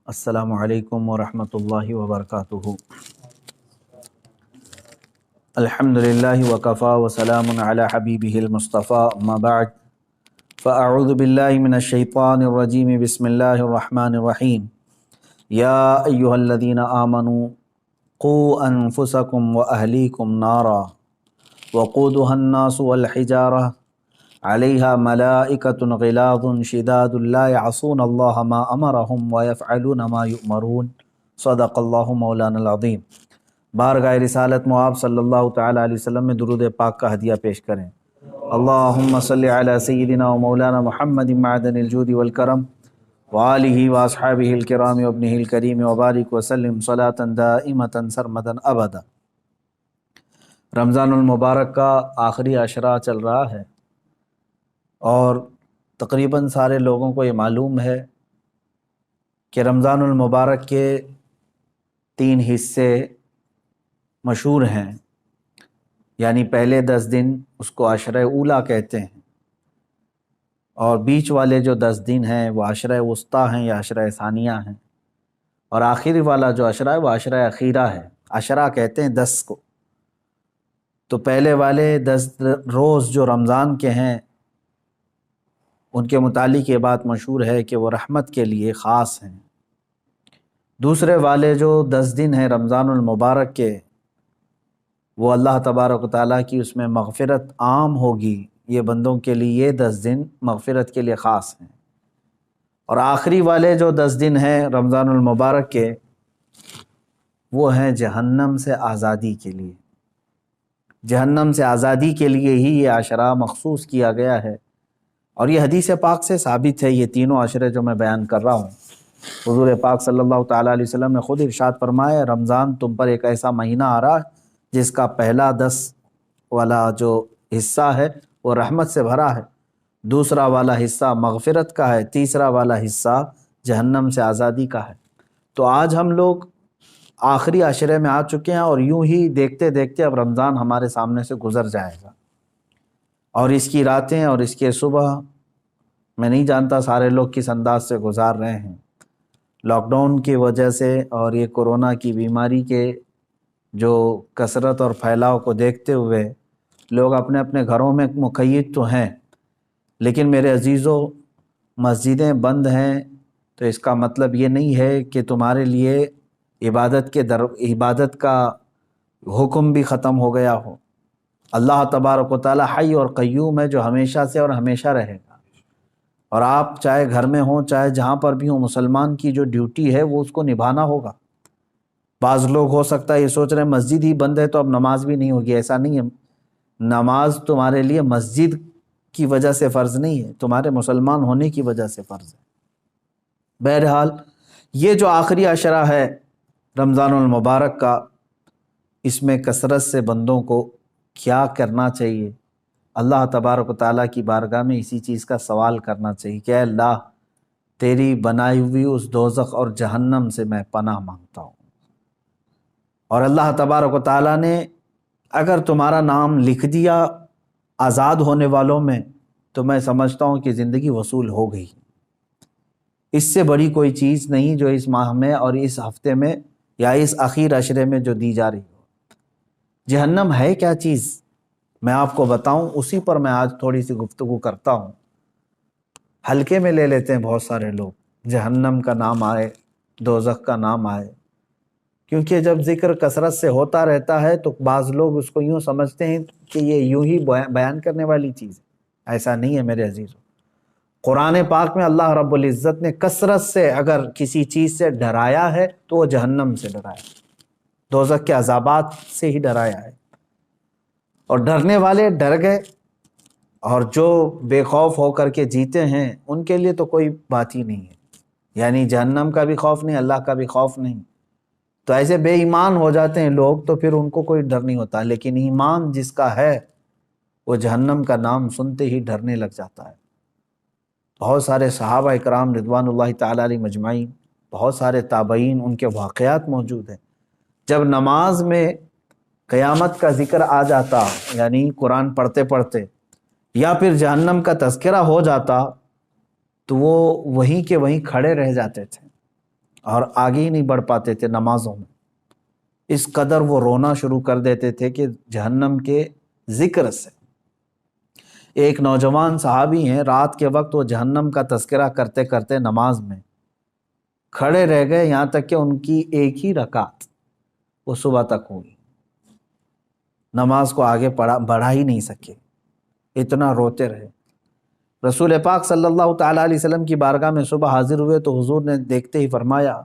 السلام علیکم ورحمۃ اللہ وبرکاتہ۔ الحمدللہ وکفا وسلام علی حبیبہ المصطفیٰ، اما بعد فاعوذ باللہ من الشیطان الرجیم، بسم اللہ الرحمن الرحیم۔ یا ایہا الذین آمنوا قوا انفسکم واہلیکم نارا وقودها الناس والحجارہ علیہا ملائکۃ غلاظ شداد لا یعصون اللہ ما امرہم ویفعلون ما یؤمرون، صدق اللہ مولانا العظیم۔ بارگاہ رسالت مآب صلی اللہ تعالی علیہ وسلم میں درود پاک کا ہدیہ پیش کریں۔ اللہم صلی علی سیدنا و مولانا محمد معدن الجود والکرم وآلہ واصحابہ الکرام وابنہ الکریم وبارک وسلم صلاۃ دائمۃ سرمدا ابدا۔ رمضان المبارک کا آخری عشرہ چل رہا ہے اور تقریباً سارے لوگوں کو یہ معلوم ہے کہ رمضان المبارک کے 3 حصے مشہور ہیں، یعنی پہلے 10 دن اس کو عشرہ اولیٰ کہتے ہیں، اور بیچ والے جو 10 دن ہیں وہ عشرہ وسطیٰ ہیں یا عشرہ ثانیہ ہیں، اور آخری والا جو عشرہ ہے وہ عشرہ اخیرہ ہے۔ عشرہ کہتے ہیں 10 کو۔ تو پہلے والے 10 روز جو رمضان کے ہیں ان کے متعلق یہ بات مشہور ہے کہ وہ رحمت کے لیے خاص ہیں۔ دوسرے والے جو 10 دن ہیں رمضان المبارک کے، وہ اللہ تبارک و تعالیٰ کی اس میں مغفرت عام ہوگی، یہ بندوں کے لیے یہ 10 دن مغفرت کے لیے خاص ہیں۔ اور آخری والے جو 10 دن ہیں رمضان المبارک کے، وہ ہیں جہنم سے آزادی کے لیے۔ جہنم سے آزادی کے لیے ہی یہ عشرہ مخصوص کیا گیا ہے، اور یہ حدیث پاک سے ثابت ہے۔ یہ تینوں عشرے جو میں بیان کر رہا ہوں، حضور پاک صلی اللہ تعالیٰ علیہ وسلم نے خود ارشاد فرمایا، رمضان تم پر ایک ایسا مہینہ آ رہا ہے جس کا پہلا 10 والا جو حصہ ہے وہ رحمت سے بھرا ہے، دوسرا والا حصہ مغفرت کا ہے، تیسرا والا حصہ جہنم سے آزادی کا ہے۔ تو آج ہم لوگ آخری عشرے میں آ چکے ہیں، اور یوں ہی دیکھتے دیکھتے اب رمضان ہمارے سامنے سے گزر جائے گا، اور اس کی راتیں اور اس کے صبح میں نہیں جانتا سارے لوگ کس انداز سے گزار رہے ہیں۔ لاک ڈاؤن کی وجہ سے اور یہ کورونا کی بیماری کے جو کثرت اور پھیلاؤ کو دیکھتے ہوئے لوگ اپنے اپنے گھروں میں مقید تو ہیں، لیکن میرے عزیزو، مسجدیں بند ہیں تو اس کا مطلب یہ نہیں ہے کہ تمہارے لیے عبادت کا حکم بھی ختم ہو گیا ہو۔ اللہ تبارک و تعالی حی اور قیوم ہے، جو ہمیشہ سے اور ہمیشہ رہے گا، اور آپ چاہے گھر میں ہوں چاہے جہاں پر بھی ہوں، مسلمان کی جو ڈیوٹی ہے وہ اس کو نبھانا ہوگا۔ بعض لوگ ہو سکتا ہے یہ سوچ رہے ہیں مسجد ہی بند ہے تو اب نماز بھی نہیں ہوگی۔ ایسا نہیں ہے، نماز تمہارے لیے مسجد کی وجہ سے فرض نہیں ہے، تمہارے مسلمان ہونے کی وجہ سے فرض ہے۔ بہرحال یہ جو آخری عشرہ ہے رمضان المبارک کا، اس میں کثرت سے بندوں کو کیا کرنا چاہیے؟ اللہ تبارک و تعالیٰ کی بارگاہ میں اسی چیز کا سوال کرنا چاہیے کہ اے اللہ، تیری بنائی ہوئی اس دوزخ اور جہنم سے میں پناہ مانگتا ہوں، اور اللہ تبارک و تعالیٰ نے اگر تمہارا نام لکھ دیا آزاد ہونے والوں میں تو میں سمجھتا ہوں کہ زندگی وصول ہو گئی۔ اس سے بڑی کوئی چیز نہیں جو اس ماہ میں اور اس ہفتے میں یا اس اخیر عشرے میں جو دی جا رہی ہو۔ جہنم ہے کیا چیز میں آپ کو بتاؤں، اسی پر میں آج تھوڑی سی گفتگو کرتا ہوں۔ ہلکے میں لے لیتے ہیں بہت سارے لوگ، جہنم کا نام آئے، دوزخ کا نام آئے، کیونکہ جب ذکر کثرت سے ہوتا رہتا ہے تو بعض لوگ اس کو یوں سمجھتے ہیں کہ یہ یوں ہی بیان کرنے والی چیز ہے۔ ایسا نہیں ہے میرے عزیزو۔ قرآن پاک میں اللہ رب العزت نے کثرت سے اگر کسی چیز سے ڈرایا ہے تو وہ جہنم سے ڈرایا ہے، دوزخ کے عذابات سے ہی ڈرایا ہے، اور ڈرنے والے ڈر گئے، اور جو بے خوف ہو کر کے جیتے ہیں ان کے لیے تو کوئی بات ہی نہیں ہے، یعنی جہنم کا بھی خوف نہیں، اللہ کا بھی خوف نہیں۔ تو ایسے بے ایمان ہو جاتے ہیں لوگ تو پھر ان کو کوئی ڈر نہیں ہوتا، لیکن ایمان جس کا ہے وہ جہنم کا نام سنتے ہی ڈرنے لگ جاتا ہے۔ بہت سارے صحابہ اکرام رضوان اللہ تعالی علیہ مجمعین، بہت سارے تابعین، ان کے واقعات موجود ہیں۔ جب نماز میں قیامت کا ذکر آ جاتا، یعنی قرآن پڑھتے پڑھتے، یا پھر جہنم کا تذکرہ ہو جاتا، تو وہ وہیں کے وہیں کھڑے رہ جاتے تھے، اور آگے ہی نہیں بڑھ پاتے تھے نمازوں میں، اس قدر وہ رونا شروع کر دیتے تھے کہ جہنم کے ذکر سے۔ ایک نوجوان صحابی ہیں، رات کے وقت وہ جہنم کا تذکرہ کرتے کرتے نماز میں کھڑے رہ گئے، یہاں تک کہ ان کی ایک ہی رکعت وہ صبح تک ہوئی، نماز کو آگے بڑھا ہی نہیں سکے، اتنا روتے رہے۔ رسول پاک صلی اللہ تعالیٰ علیہ وسلم کی بارگاہ میں صبح حاضر ہوئے تو حضور نے دیکھتے ہی فرمایا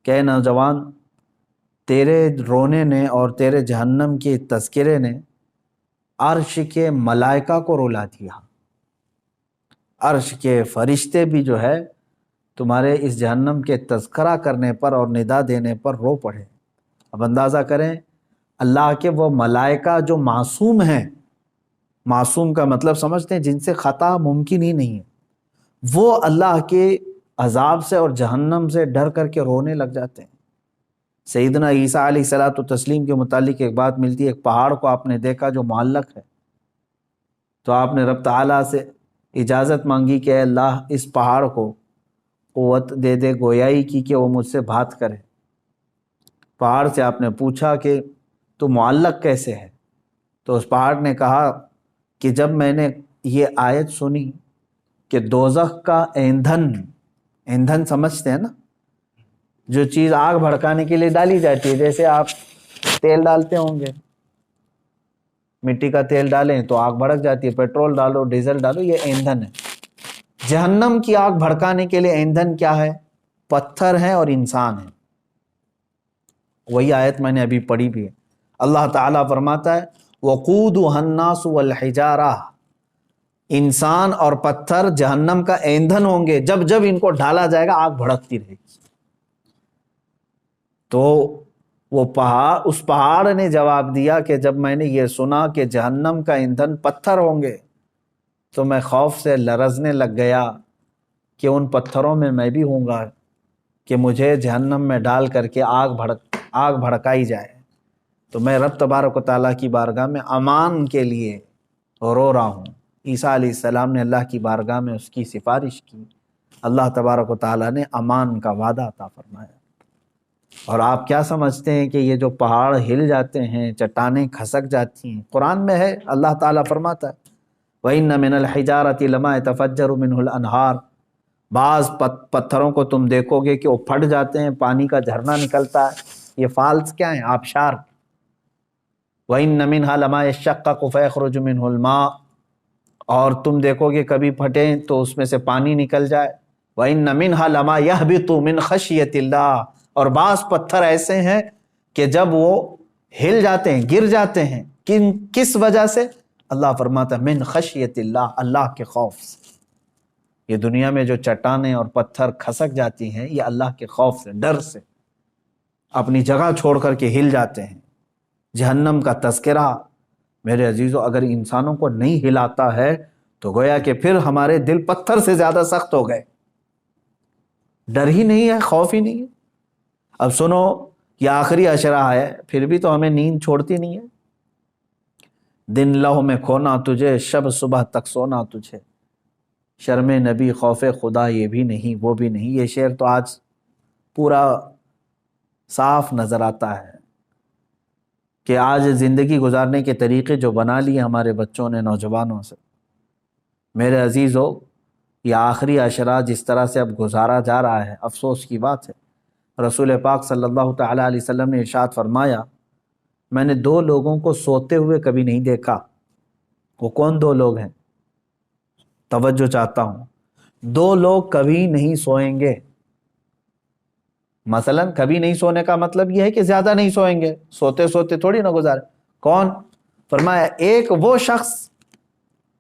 کہ اے نوجوان، تیرے رونے نے اور تیرے جہنم کے تذکرے نے عرش کے ملائکہ کو رلا دیا، عرش کے فرشتے بھی جو ہے تمہارے اس جہنم کے تذکرہ کرنے پر اور ندا دینے پر رو پڑے۔ اب اندازہ کریں اللہ کے وہ ملائکہ جو معصوم ہیں، معصوم کا مطلب سمجھتے ہیں جن سے خطا ممکن ہی نہیں ہے، وہ اللہ کے عذاب سے اور جہنم سے ڈر کر کے رونے لگ جاتے ہیں۔ سیدنا عیسیٰ علیہ الصلوۃ والتسلیم کے متعلق ایک بات ملتی ہے، ایک پہاڑ کو آپ نے دیکھا جو معلق ہے، تو آپ نے رب تعالیٰ سے اجازت مانگی کہ اے اللہ اس پہاڑ کو قوت دے دے گویائی کی کہ وہ مجھ سے بات کرے۔ پہاڑ سے آپ نے پوچھا کہ تو معلق کیسے ہے؟ تو اس پہاڑ نے کہا کہ جب میں نے یہ آیت سنی کہ دوزخ کا ایندھن سمجھتے ہیں نا، جو چیز آگ بھڑکانے کے لیے ڈالی جاتی ہے، جیسے آپ تیل ڈالتے ہوں گے، مٹی کا تیل ڈالیں تو آگ بھڑک جاتی ہے، پیٹرول ڈالو، ڈیزل ڈالو، یہ ایندھن ہے۔ جہنم کی آگ بھڑکانے کے لیے ایندھن کیا ہے؟ پتھر ہیں اور انسان ہیں۔ وہی آیت میں نے ابھی پڑھی بھی ہے، اللہ تعالیٰ فرماتا ہے وَقُودُهَا النَّاسُ وَالْحِجَارَةُ، انسان اور پتھر جہنم کا ایندھن ہوں گے، جب جب ان کو ڈالا جائے گا آگ بھڑکتی رہے گی۔ تو وہ اس پہاڑ نے جواب دیا کہ جب میں نے یہ سنا کہ جہنم کا ایندھن پتھر ہوں گے تو میں خوف سے لرزنے لگ گیا کہ ان پتھروں میں بھی ہوں گا کہ مجھے جہنم میں ڈال کر کے آگ بھڑکائی جائے۔ تو میں رب تبارک و تعالیٰ کی بارگاہ میں امان کے لیے رو رہا ہوں۔ عیسیٰ علیہ السلام نے اللہ کی بارگاہ میں اس کی سفارش کی، اللہ تبارک و تعالیٰ نے امان کا وعدہ عطا فرمایا۔ اور آپ کیا سمجھتے ہیں کہ یہ جو پہاڑ ہل جاتے ہیں، چٹانیں کھسک جاتی ہیں، قرآن میں ہے، اللہ تعالیٰ فرماتا ہے وَإِنَّ مِنَ الْحِجَارَةِ لَمَا يَتَفَجَّرُ مِنْهُ الْأَنْهَارُ، بعض پتھروں کو تم دیکھو گے کہ وہ پھٹ جاتے ہیں، پانی کا جھرنا نکلتا ہے۔ یہ فالز کیا ہیں؟ آبشار۔ وَإِنَّ مِنْهَا لَمَا يَشَّقَّقُ فَيَخْرُجُ مِنْهُ الْمَاءُ، اور تم دیکھو گے کبھی پھٹیں تو اس میں سے پانی نکل جائے۔ وَإِنَّ مِنْهَا لَمَا يَهْبِطُ مِنْ خَشْيَةِ اللَّهِ، اور بعض پتھر ایسے ہیں کہ جب وہ ہل جاتے ہیں، گر جاتے ہیں، کس وجہ سے؟ اللہ فرماتا ہے من خشیت اللہ، اللہ کے خوف سے۔ یہ دنیا میں جو چٹانیں اور پتھر کھسک جاتی ہیں، یہ اللہ کے خوف سے، ڈر سے اپنی جگہ چھوڑ کر کے ہل جاتے ہیں۔ جہنم کا تذکرہ میرے عزیزو اگر انسانوں کو نہیں ہلاتا ہے تو گویا کہ پھر ہمارے دل پتھر سے زیادہ سخت ہو گئے، ڈر ہی نہیں ہے، خوف ہی نہیں ہے۔ اب سنو، یہ آخری عشرہ ہے، پھر بھی تو ہمیں نیند چھوڑتی نہیں ہے۔ دن لہو میں کھونا تجھے، شب صبح تک سونا تجھے، شرم نبی خوف خدا یہ بھی نہیں وہ بھی نہیں۔ یہ شعر تو آج پورا صاف نظر آتا ہے کہ آج زندگی گزارنے کے طریقے جو بنا لیے ہمارے بچوں نے، نوجوانوں سے۔ میرے عزیزو، یہ آخری عشرہ جس طرح سے اب گزارا جا رہا ہے، افسوس کی بات ہے۔ رسول پاک صلی اللہ تعالیٰ علیہ وسلم نے ارشاد فرمایا میں نے دو لوگوں کو سوتے ہوئے کبھی نہیں دیکھا۔ وہ کون دو لوگ ہیں؟ توجہ چاہتا ہوں۔ دو لوگ کبھی نہیں سوئیں گے۔ مثلا کبھی نہیں سونے کا مطلب یہ ہے کہ زیادہ نہیں سوئیں گے، سوتے سوتے تھوڑی نہ گزارے۔ کون؟ فرمایا ایک وہ شخص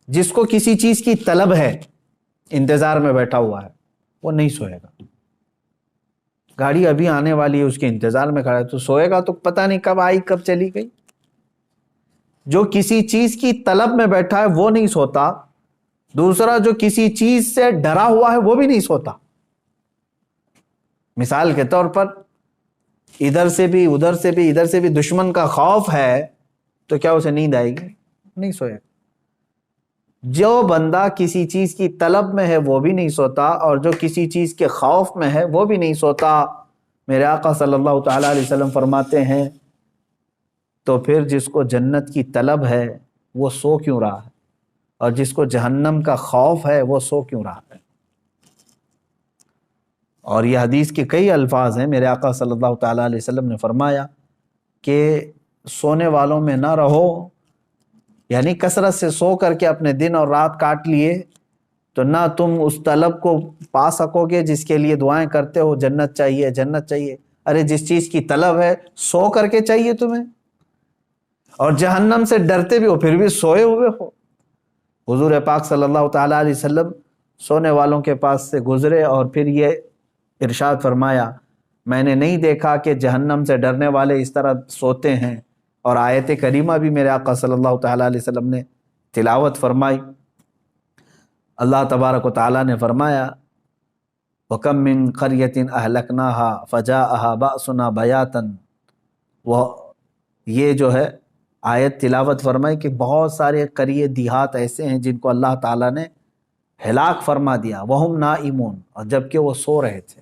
جس کو کسی چیز کی طلب ہے، انتظار میں بیٹھا ہوا ہے، وہ نہیں سوئے گا۔ گاڑی ابھی آنے والی ہے، اس کے انتظار میں کھڑا ہے، تو سوئے گا تو پتہ نہیں کب آئی کب چلی گئی۔ جو کسی چیز کی طلب میں بیٹھا ہے وہ نہیں سوتا، دوسرا جو کسی چیز سے ڈرا ہوا ہے وہ بھی نہیں سوتا۔ مثال کے طور پر ادھر سے بھی ادھر سے بھی ادھر سے بھی دشمن کا خوف ہے تو کیا اسے نیند آئے گی؟ نہیں سوئے گا۔ جو بندہ کسی چیز کی طلب میں ہے وہ بھی نہیں سوتا، اور جو کسی چیز کے خوف میں ہے وہ بھی نہیں سوتا۔ میرے آقا صلی اللہ تعالیٰ علیہ وسلم فرماتے ہیں تو پھر جس کو جنت کی طلب ہے وہ سو کیوں رہا ہے، اور جس کو جہنم کا خوف ہے وہ سو کیوں رہا ہے؟ اور یہ حدیث کے کئی الفاظ ہیں۔ میرے آقا صلی اللہ تعالیٰ علیہ وسلم نے فرمایا کہ سونے والوں میں نہ رہو، یعنی کثرت سے سو کر کے اپنے دن اور رات کاٹ لیے تو نہ تم اس طلب کو پا سکو گے جس کے لیے دعائیں کرتے ہو، جنت چاہیے جنت چاہیے۔ ارے جس چیز کی طلب ہے سو کر کے چاہیے تمہیں، اور جہنم سے ڈرتے بھی ہو پھر بھی سوئے ہوئے ہو۔ حضور پاک صلی اللہ تعالیٰ علیہ وسلم سونے والوں کے پاس سے گزرے اور پھر یہ ارشاد فرمایا، میں نے نہیں دیکھا کہ جہنم سے ڈرنے والے اس طرح سوتے ہیں۔ اور آیت کریمہ بھی میرے آقا صلی اللہ تعالیٰ علیہ وسلم نے تلاوت فرمائی۔ اللہ تبارک و تعالیٰ نے فرمایا، وَكَم مِّن قَرْيَةٍ أَهْلَكْنَاهَا فَجَاءَهَا بَأْسُنَا بَيَاتًا، وہ یہ جو ہے آیت تلاوت فرمائی کہ بہت سارے قریے دیہات ایسے ہیں جن کو اللہ تعالیٰ نے ہلاک فرما دیا، وَهُمْ نَائِمُونَ، اور جبکہ وہ سو رہے تھے،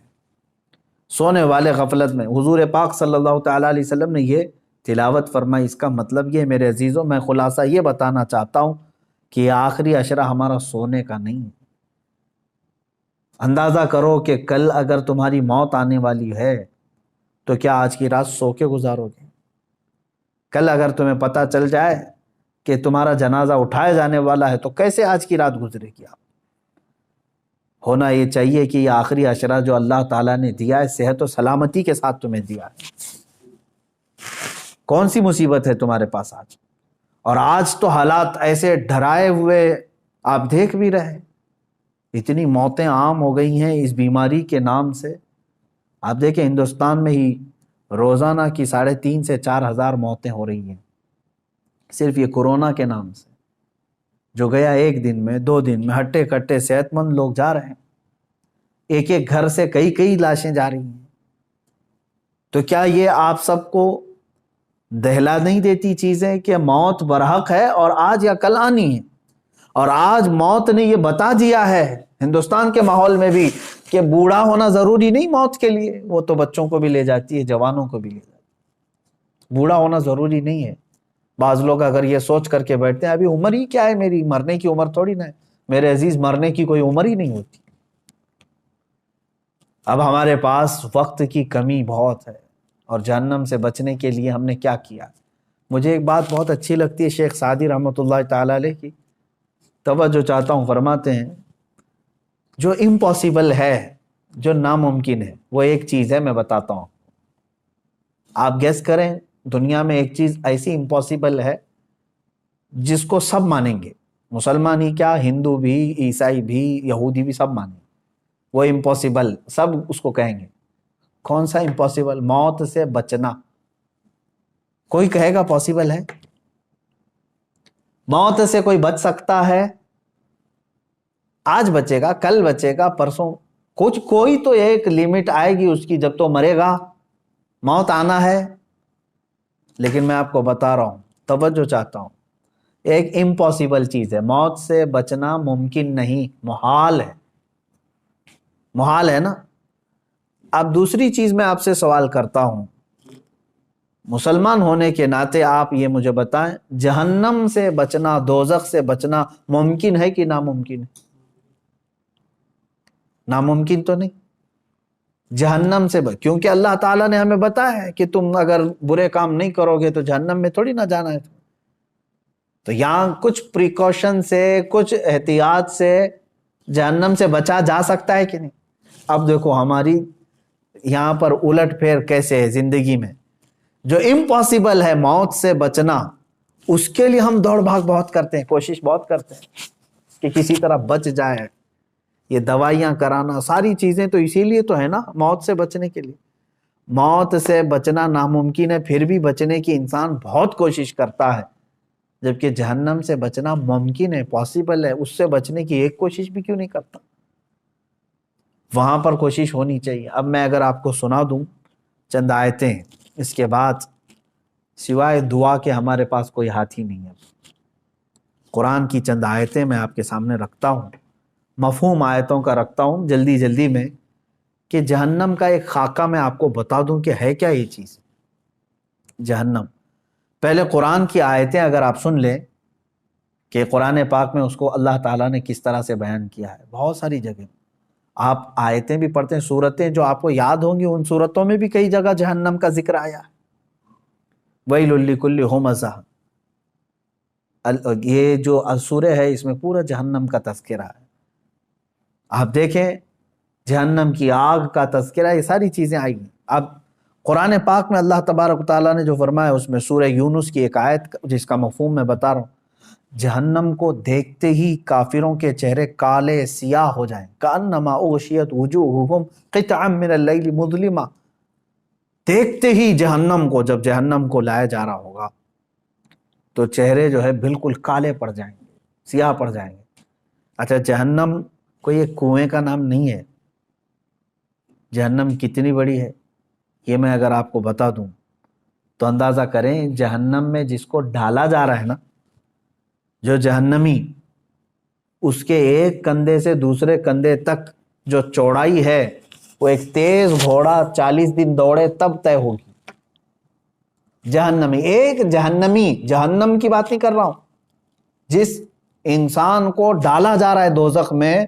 سونے والے غفلت میں۔ حضور پاک صلی اللہ تعالیٰ علیہ وسلم نے یہ تلاوت فرمائی۔ اس کا مطلب یہ میرے عزیزوں، میں خلاصہ یہ بتانا چاہتا ہوں کہ یہ آخری عشرہ ہمارا سونے کا نہیں ہے۔ اندازہ کرو کہ کل اگر تمہاری موت آنے والی ہے تو کیا آج کی رات سو کے گزارو گے؟ کل اگر تمہیں پتہ چل جائے کہ تمہارا جنازہ اٹھایا جانے والا ہے تو کیسے آج کی رات گزرے گی آپ؟ ہونا یہ چاہیے کہ یہ آخری عشرہ جو اللہ تعالیٰ نے دیا ہے صحت و سلامتی کے ساتھ تمہیں دیا ہے۔ کون سی مصیبت ہے تمہارے پاس آج؟ اور آج تو حالات ایسے ڈرائے ہوئے آپ دیکھ بھی رہے، اتنی موتیں عام ہو گئی ہیں اس بیماری کے نام سے۔ آپ دیکھیں ہندوستان میں ہی روزانہ کی 3,500 سے 4,000 موتیں ہو رہی ہیں صرف یہ کورونا کے نام سے، جو گیا ایک دن میں 2 دن میں ہٹے کٹے صحت مند لوگ جا رہے ہیں، ایک ایک گھر سے کئی لاشیں جا رہی ہیں۔ تو کیا یہ آپ سب کو دہلا نہیں دیتی چیزیں کہ موت برحق ہے اور آج یا کل آنی ہے؟ اور آج موت نے یہ بتا دیا ہے ہندوستان کے ماحول میں بھی کہ بوڑھا ہونا ضروری نہیں موت کے لیے، وہ تو بچوں کو بھی لے جاتی ہے، جوانوں کو بھی لے جاتی ہے، بوڑھا ہونا ضروری نہیں ہے۔ بعض لوگ اگر یہ سوچ کر کے بیٹھتے ہیں ابھی عمر ہی کیا ہے میری، مرنے کی عمر تھوڑی نہ ہے۔ میرے عزیز، مرنے کی کوئی عمر ہی نہیں ہوتی۔ اب ہمارے پاس وقت کی کمی بہت ہے، اور جہنم سے بچنے کے لیے ہم نے کیا کیا؟ مجھے ایک بات بہت اچھی لگتی ہے شیخ سعدی رحمۃ اللہ تعالیٰ علیہ کی، توجہ چاہتا ہوں، فرماتے ہیں جو امپاسبل ہے، جو ناممکن ہے، وہ ایک چیز ہے، میں بتاتا ہوں، آپ گیس کریں۔ دنیا میں ایک چیز ایسی امپاسبل ہے جس کو سب مانیں گے، مسلمان ہی کیا، ہندو بھی، عیسائی بھی، یہودی بھی، سب مانیں گے، وہ امپاسبل، سب اس کو کہیں گے۔ کون سا امپاسبل؟ موت سے بچنا۔ کوئی کہے گا پاسبل ہے؟ موت سے کوئی بچ سکتا ہے؟ آج بچے گا، کل بچے گا، پرسوں، کوئی تو ایک لیمٹ آئے گی اس کی، جب تو مرے گا، موت آنا ہے۔ لیکن میں آپ کو بتا رہا ہوں، توجہ چاہتا ہوں، ایک امپاسبل چیز ہے، موت سے بچنا ممکن نہیں، محال ہے، محال ہے نا۔ اب دوسری چیز میں آپ سے سوال کرتا ہوں، مسلمان ہونے کے ناطے آپ یہ مجھے بتائیں، جہنم سے بچنا، دوزخ سے بچنا ممکن ہے کہ ناممکن ہے؟ ناممکن تو نہیں۔ جہنم سے کیونکہ اللہ تعالیٰ نے ہمیں بتایا ہے کہ تم اگر برے کام نہیں کرو گے تو جہنم میں تھوڑی نہ جانا ہے۔ تو یہاں کچھ پریکاشن سے، کچھ احتیاط سے جہنم سے بچا جا سکتا ہے کہ نہیں؟ اب دیکھو ہماری یہاں پر الٹ پھیر کیسے ہے زندگی میں، جو امپاسبل ہے موت سے بچنا، اس کے لیے ہم دوڑ بھاگ بہت کرتے ہیں، کوشش بہت کرتے ہیں کہ کسی طرح بچ جائے، یہ دوائیاں کرانا، ساری چیزیں تو اسی لیے تو ہے نا، موت سے بچنے کے لیے۔ موت سے بچنا ناممکن ہے، پھر بھی بچنے کی انسان بہت کوشش کرتا ہے، جبکہ جہنم سے بچنا ممکن ہے، پاسبل ہے، اس سے بچنے کی ایک کوشش بھی کیوں نہیں کرتا؟ وہاں پر کوشش ہونی چاہیے۔ اب میں اگر آپ کو سنا دوں چند آیتیں، اس کے بعد سوائے دعا کے ہمارے پاس کوئی ہاتھ ہی نہیں ہے۔ قرآن کی چند آیتیں میں آپ کے سامنے رکھتا ہوں، مفہوم آیتوں کا رکھتا ہوں جلدی میں، کہ جہنم کا ایک خاکہ میں آپ کو بتا دوں کہ ہے کیا یہ چیز جہنم. پہلے قرآن کی آیتیں اگر آپ سن لیں کہ قرآن پاک میں اس کو اللہ تعالیٰ نے کس طرح سے بیان کیا ہے. بہت ساری جگہ آپ آیتیں بھی پڑھتے ہیں، سورتیں جو آپ کو یاد ہوں گی ان سورتوں میں بھی کئی جگہ جہنم کا ذکر آیا ہے. وَيْلٌ لِّكُلِّ ہُمَزَةٍ، یہ جو سورہ ہے اس میں پورا جہنم کا تذکرہ ہے. آپ دیکھیں جہنم کی آگ کا تذکرہ، یہ ساری چیزیں آئی ہیں. اب قرآن پاک میں اللہ تبارک و تعالیٰ نے جو فرمایا اس میں سورہ یونس کی ایک آیت جس کا مفہوم میں بتا رہا ہوں، جہنم کو دیکھتے ہی کافروں کے چہرے کالے سیاہ ہو جائیں. کأنما اغشیت وجوہہم قطعا من اللیل مظلما. دیکھتے ہی جہنم کو، جب جہنم کو لایا جا رہا ہوگا تو چہرے جو ہے بالکل کالے پڑ جائیں گے، سیاہ پڑ جائیں گے. اچھا جہنم کوئی ایک کنویں کا نام نہیں ہے. جہنم کتنی بڑی ہے یہ میں اگر آپ کو بتا دوں تو اندازہ کریں. جہنم میں جس کو ڈالا جا رہا ہے نا، جو جہنمی، اس کے ایک کندھے سے دوسرے کندھے تک جو چوڑائی ہے وہ ایک تیز گھوڑا 40 دن دوڑے تب طے ہوگی. جہنمی، ایک جہنمی، جہنم کی بات نہیں کر رہا ہوں، جس انسان کو ڈالا جا رہا ہے دوزخ میں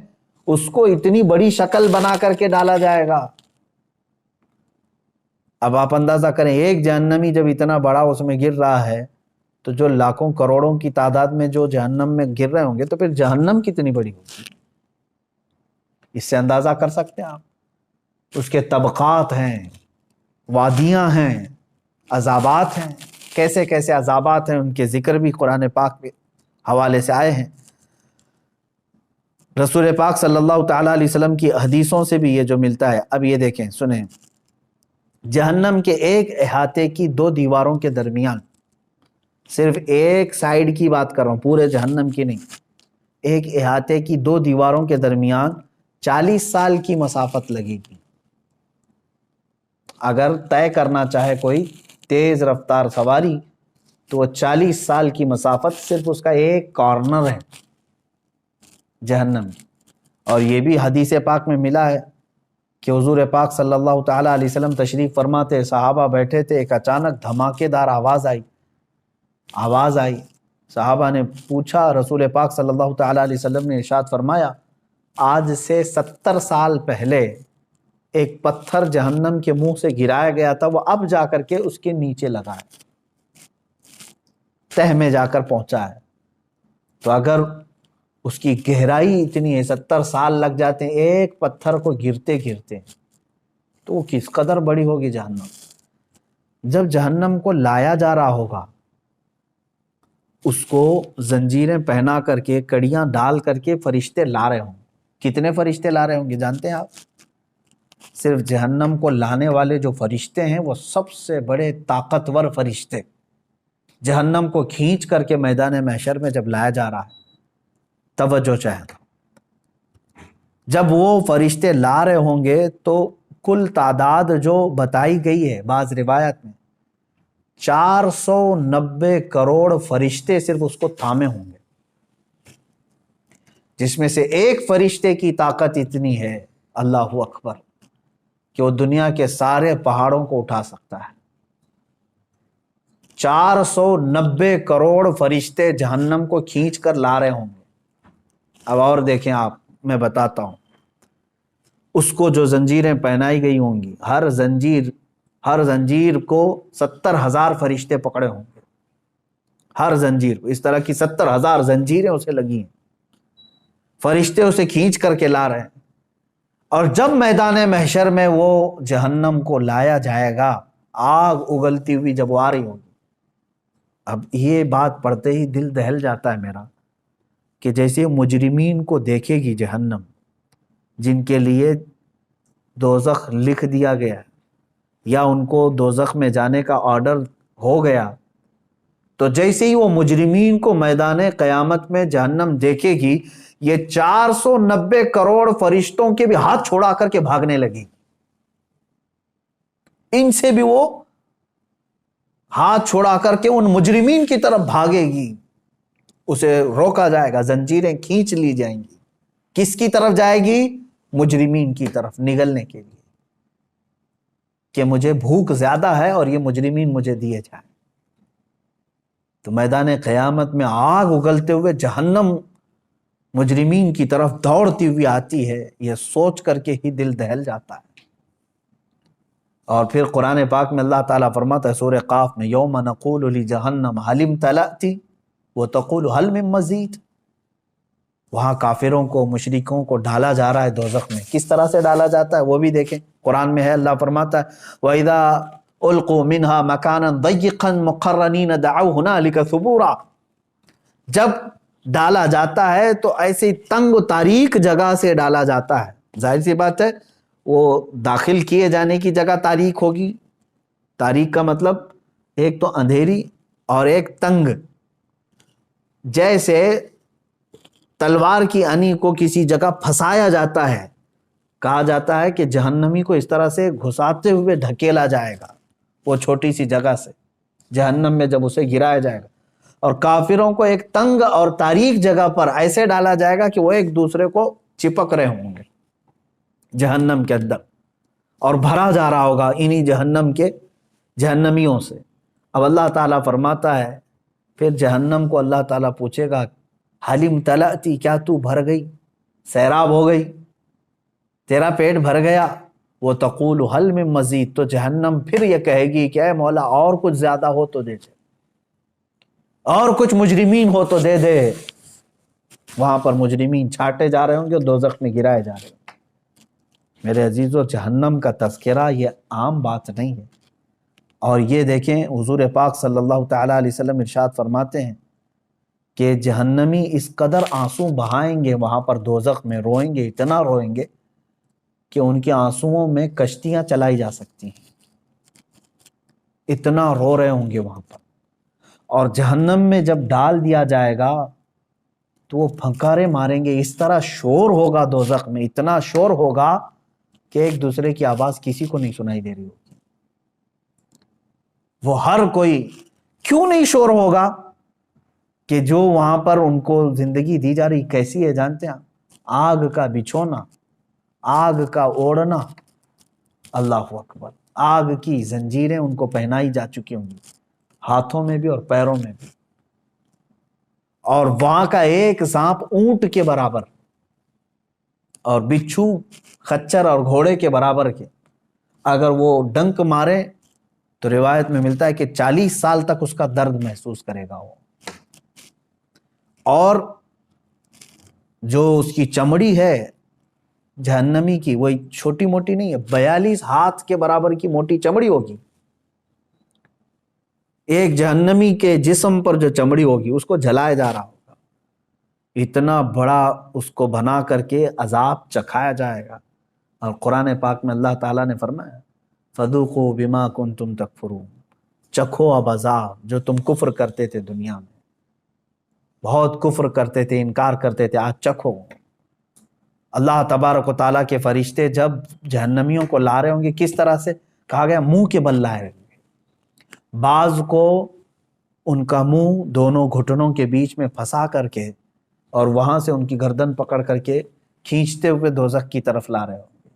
اس کو اتنی بڑی شکل بنا کر کے ڈالا جائے گا. اب آپ اندازہ کریں ایک جہنمی جب اتنا بڑا اس میں گر رہا ہے تو جو لاکھوں کروڑوں کی تعداد میں جو جہنم میں گر رہے ہوں گے تو پھر جہنم کتنی بڑی ہوگی. اس سے اندازہ کر سکتے ہیں آپ. اس کے طبقات ہیں، وادیاں ہیں، عذابات ہیں، کیسے کیسے عذابات ہیں، ان کے ذکر بھی قرآن پاک کے حوالے سے آئے ہیں. رسول پاک صلی اللہ تعالیٰ علیہ وسلم کی حدیثوں سے بھی یہ جو ملتا ہے. اب یہ دیکھیں، سنیں، جہنم کے ایک احاطے کی 2 دیواروں کے درمیان، صرف ایک سائیڈ کی بات کر رہا ہوں، پورے جہنم کی نہیں، ایک احاطے کی 2 دیواروں کے درمیان 40 سال کی مسافت لگے گی. اگر طے کرنا چاہے کوئی تیز رفتار سواری تو وہ 40 سال کی مسافت صرف اس کا ایک کارنر ہے جہنم کی. اور یہ بھی حدیث پاک میں ملا ہے کہ حضور پاک صلی اللہ تعالیٰ علیہ وسلم تشریف فرماتے، صحابہ بیٹھے تھے، ایک اچانک دھماکے دار آواز آئی. صحابہ نے پوچھا، رسول پاک صلی اللہ تعالیٰ علیہ وسلم نے ارشاد فرمایا آج سے 70 سال پہلے ایک پتھر جہنم کے منہ سے گرایا گیا تھا، وہ اب جا کر کے اس کے نیچے لگا ہے، تہ میں جا کر پہنچا ہے. تو اگر اس کی گہرائی اتنی ہے، 70 سال لگ جاتے ہیں ایک پتھر کو گرتے تو وہ کس قدر بڑی ہوگی جہنم. جب جہنم کو لایا جا رہا ہوگا، اس کو زنجیریں پہنا کر کے، کڑیاں ڈال کر کے فرشتے لا رہے ہوں. کتنے فرشتے لا رہے ہوں گے جانتے ہیں آپ؟ صرف جہنم کو لانے والے جو فرشتے ہیں وہ سب سے بڑے طاقتور فرشتے. جہنم کو کھینچ کر کے میدان محشر میں جب لایا جا رہا ہے، توجہ چاہے، جب وہ فرشتے لا رہے ہوں گے تو کل تعداد جو بتائی گئی ہے بعض روایت میں 490 کروڑ فرشتے صرف اس کو تھامے ہوں گے، جس میں سے ایک فرشتے کی طاقت اتنی ہے، اللہ اکبر، کہ وہ دنیا کے سارے پہاڑوں کو اٹھا سکتا ہے. 490 کروڑ فرشتے جہنم کو کھینچ کر لا رہے ہوں گے. اب اور دیکھیں آپ، میں بتاتا ہوں، اس کو جو زنجیریں پہنائی گئی ہوں گی، ہر زنجیر کو 70,000 فرشتے پکڑے ہوں گے. ہر زنجیر کو اس طرح کی 70,000 زنجیریں اسے لگی ہیں، فرشتے اسے کھینچ کر کے لا رہے ہیں. اور جب میدان محشر میں وہ جہنم کو لایا جائے گا، آگ اگلتی ہوئی جب وہ آ رہی ہوگی، اب یہ بات پڑھتے ہی دل دہل جاتا ہے میرا کہ جیسے مجرمین کو دیکھے گی جہنم، جن کے لیے دوزخ لکھ دیا گیا ہے یا ان کو دوزخ میں جانے کا آرڈر ہو گیا، تو جیسے ہی وہ مجرمین کو میدان قیامت میں جہنم دیکھے گی، یہ 490 کروڑ فرشتوں کے بھی ہاتھ چھوڑا کر کے بھاگنے لگی. ان سے بھی وہ ہاتھ چھوڑا کر کے ان مجرمین کی طرف بھاگے گی. اسے روکا جائے گا، زنجیریں کھینچ لی جائیں گی. کس کی طرف جائے گی؟ مجرمین کی طرف نگلنے کے لیے. کہ مجھے بھوک زیادہ ہے اور یہ مجرمین مجھے دیے جائیں. تو میدان قیامت میں آگ اگلتے ہوئے جہنم مجرمین کی طرف دوڑتی ہوئی آتی ہے. یہ سوچ کر کے ہی دل دہل جاتا ہے. اور پھر قرآن پاک میں اللہ تعالیٰ فرماتا ہے سورہ قاف میں یوم نقول لجہنم حل امتلأت وتقول حل من مزید. وہاں کافروں کو مشرکوں کو ڈالا جا رہا ہے دوزخ میں. کس طرح سے ڈالا جاتا ہے وہ بھی دیکھیں. قرآن میں ہے اللہ فرماتا ہے وَإِذَا أُلْقُوا مِنْهَا مَكَانًا ضَيِّقًا مُقَرَّنِينَ دَعَوْا هُنَالِكَ ثُبُورًا. جب ڈالا جاتا ہے تو ایسی تنگ و تاریک جگہ سے ڈالا جاتا ہے. ظاہر سی بات ہے وہ داخل کیے جانے کی جگہ تاریک ہوگی. تاریک کا مطلب ایک تو اندھیری اور ایک تنگ. جیسے تلوار کی انی کو کسی جگہ پھنسایا جاتا ہے, کہا جاتا ہے کہ جہنمی کو اس طرح سے گھساتے ہوئے ڈھکیلا جائے گا وہ چھوٹی سی جگہ سے جہنم میں جب اسے گرایا جائے گا. اور کافروں کو ایک تنگ اور تاریک جگہ پر ایسے ڈالا جائے گا کہ وہ ایک دوسرے کو چپک رہے ہوں گے جہنم کے اندر, اور بھرا جا رہا ہوگا انہی جہنم کے جہنمیوں سے. اب اللہ تعالیٰ فرماتا ہے پھر جہنم کو اللہ تعالیٰ پوچھے گا حل امتلأت, کیا تو بھر گئی, سیراب ہو گئی, تیرا پیٹ بھر گیا. وہ تقول حل من مزید, تو جہنم پھر یہ کہے گی کہ اے مولا اور کچھ زیادہ ہو تو دے دے, اور کچھ مجرمین ہو تو دے دے. وہاں پر مجرمین چھاٹے جا رہے ہوں گے, دوزخ میں گرائے جا رہے ہوں گے. میرے عزیزو, جہنم کا تذکرہ یہ عام بات نہیں ہے. اور یہ دیکھیں حضور پاک صلی اللہ تعالیٰ علیہ وسلم ارشاد فرماتے ہیں کہ جہنمی اس قدر آنسو بہائیں گے وہاں پر دوزخ میں, روئیں گے, اتنا روئیں گے کہ ان کے آنسوؤں میں کشتیاں چلائی جا سکتی ہیں, اتنا رو رہے ہوں گے وہاں پر. اور جہنم میں جب ڈال دیا جائے گا تو وہ پھنکارے ماریں گے, اس طرح شور ہوگا دوزخ میں, اتنا شور ہوگا کہ ایک دوسرے کی آواز کسی کو نہیں سنائی دے رہی ہوگی. وہ ہر کوئی, کیوں نہیں شور ہوگا کہ جو وہاں پر ان کو زندگی دی جا رہی کیسی ہے جانتے ہیں, آگ کا بچھونا, آگ کا اوڑھنا, اللہ اکبر, آگ کی زنجیریں ان کو پہنائی جا چکی ہوں گی, ہاتھوں میں بھی اور پیروں میں بھی. اور وہاں کا ایک سانپ اونٹ کے برابر اور بچھو خچر اور گھوڑے کے برابر کے, اگر وہ ڈنک مارے تو روایت میں ملتا ہے کہ 40 سال تک اس کا درد محسوس کرے گا وہ. اور جو اس کی چمڑی ہے جہنمی کی, وہ چھوٹی موٹی نہیں ہے, 42 ہاتھ کے برابر کی موٹی چمڑی ہوگی. ایک جہنمی کے جسم پر جو چمڑی ہوگی اس کو جلایا جا رہا ہوگا, اتنا بڑا اس کو بنا کر کے عذاب چکھایا جائے گا. اور قرآن پاک میں اللہ تعالیٰ نے فرمایا فَذُوقُوا بِمَا كُنْتُمْ تَكْفُرُونَ, چکھو اب عذاب جو تم کفر کرتے تھے دنیا میں, بہت کفر کرتے تھے, انکار کرتے تھے, آج چکھو. اللہ تبارک و تعالیٰ کے فرشتے جب جہنمیوں کو لا رہے ہوں گے, کس طرح سے کہا گیا منہ کے بل لائے رہیں گے. بعض کو ان کا منہ دونوں گھٹنوں کے بیچ میں پھنسا کر کے اور وہاں سے ان کی گردن پکڑ کر کے کھینچتے ہوئے دوزخ کی طرف لا رہے ہوں گے,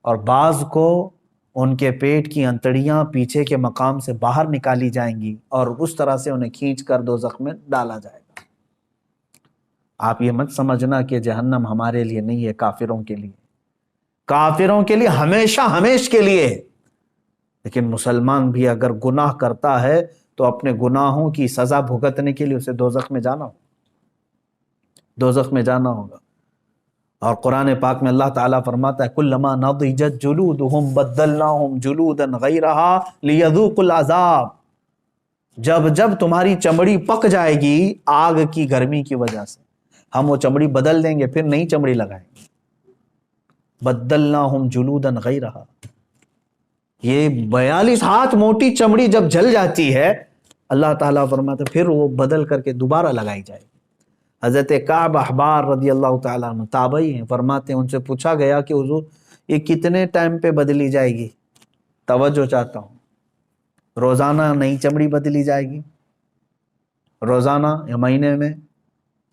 اور بعض کو ان کے پیٹ کی انتڑیاں پیچھے کے مقام سے باہر نکالی جائیں گی اور اس طرح سے انہیں کھینچ کر دوزخ میں ڈالا جائے گا. آپ یہ مت سمجھنا کہ جہنم ہمارے لیے نہیں ہے, کافروں کے لیے, کافروں کے لیے ہمیشہ ہمیش کے لیے. لیکن مسلمان بھی اگر گناہ کرتا ہے تو اپنے گناہوں کی سزا بھگتنے کے لیے اسے دوزخ میں جانا ہوگا, دوزخ میں جانا ہوگا. اور قرآن پاک میں اللہ تعالیٰ فرماتا ہے کلما نضجت جلودہم بدلناہم جلودا غیرہا لیذوقوا العذاب, جب جب تمہاری چمڑی پک جائے گی آگ کی گرمی کی وجہ سے, ہم وہ چمڑی بدل دیں گے, پھر نئی چمڑی لگائیں گے. بدلناہم جلودا غیرہا, یہ 42 ہاتھ موٹی چمڑی جب جل جاتی ہے اللہ تعالیٰ فرماتا ہے پھر وہ بدل کر کے دوبارہ لگائی جائے گی. حضرت کعب احبار رضی اللہ تعالیٰ عنہ تابعی ہیں, فرماتے ہیں ان سے پوچھا گیا کہ حضور یہ کتنے ٹائم پہ بدلی جائے گی, توجہ چاہتا ہوں, روزانہ نئی چمڑی بدلی جائے گی, روزانہ یا مہینے میں؟